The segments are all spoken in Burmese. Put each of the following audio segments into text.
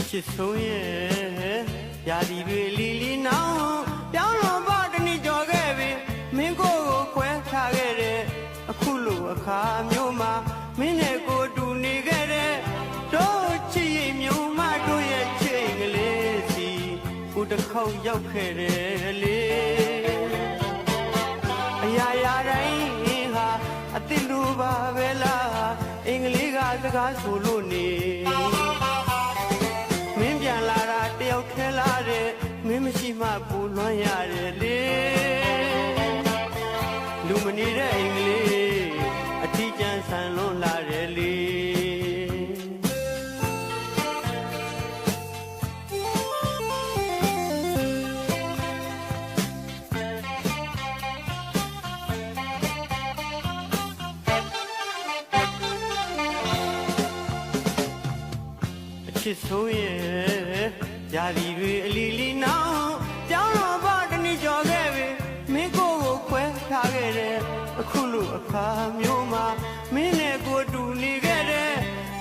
ချစ်ဆုံးရဲ့ရာသီတွေလီလီနောင်ပြောင်းလို့ပါတနည်းကြော်ခဲ့ပြီမင်းကိုခွဲထားခဲ့တဲ့အခုလိုအခါမျိုးမှာမင်းနဲ့ကိုတူနေခဲ့တဲ့တို့ချစ်ရင်မျိုးမတို့ရဲ့ချိန်ကလေးစီကိုတစ်ခေါက်ရောက်ခဲ့တယ်လေအရာရာတိုင်းဟာအစ်စ်လိုပါပဲလားအင်္ဂလိပ်ကစကားဆိုလို့နေမင်းပြန်လာတာတယောက်ထဲလာတဲ့မင်းမရှိမှပူလွှမ်းရတယ်လေလူမနေတဲ့အင်္ဂလိပ်အထီးကျန်ဆန်လွန်လာတယ်လေချစ်ဆုံးရဲ့ရာသီတွေအလီလီနောင်ပြောင်းလို့ပါတနည်းကြော်ခဲ့ပြီမင်းကိုခွဲထားခဲ့တဲ့အခုလိုအခါမျိုးမှာမင်းနဲ့ကိုတူနေခဲ့တဲ့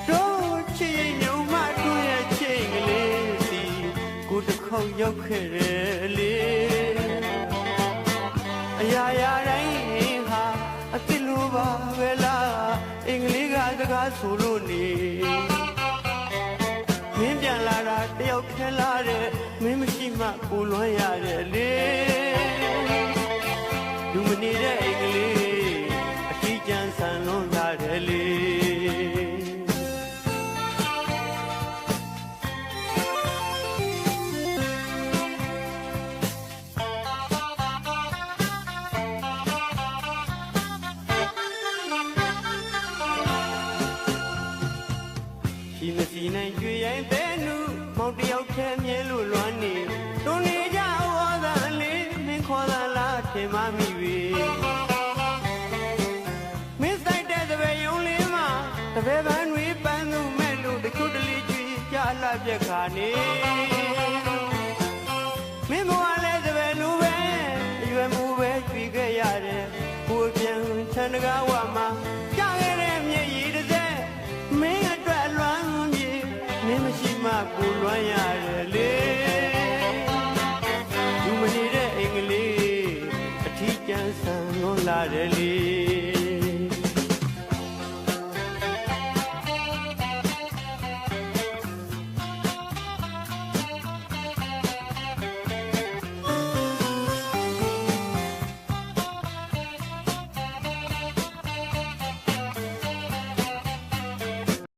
တို့ချစ်ရင်ညုံမတို့ရဲ့ချိန်ကလေးစီကိုတစ်ခေါက်ရောက်ခဲ့တယ်လေအရာရာတိုင်းဟာအစ်စ်လိုပါပဲလားအင်္ဂလိပ်ကစကားဆိုလို့နေမင်းပြန်လာတာတယောက်ခဲလာတဲ့မင်းမရှိမှပူလွှမ်းရတယ်လေလူမနေတဲ့အင်္ဂလိပ်အထီးကျန်ဆန်လွန်လာတယ်လေဒီမစီနိုင်ကြွေရင်တဲ့နုမောင်တယောက်ထဲမြဲလို့လွမ်းနေတွန်းနေကြဩသာလေးမင်းခေါ်သာလားထင်မှမိပြီမင်းဆိုင်တဲ့တပည့်ယုံလေးမှာတပည့်ပန်းတွေပန်းသူမဲ့လို့တခုတလေကြွေကြလှပြက်ခါနေမင်းဘဝလဲတပည့်လူပဲအရွယ်မူပဲကြွေခဲ့ရတယ်ကိုပြန်ချမ်းတကားဝမှာကြားခဲ့တဲ့မျက်ရည်တစ်စက်မင်းအတွက်လွမ်းမင်းမရှိမှကိုလွမ်းရတယ်လေလူမနေတဲ့အင်္ဂလိပ်အထီးကျန်ဆန်လွန်လာတယ်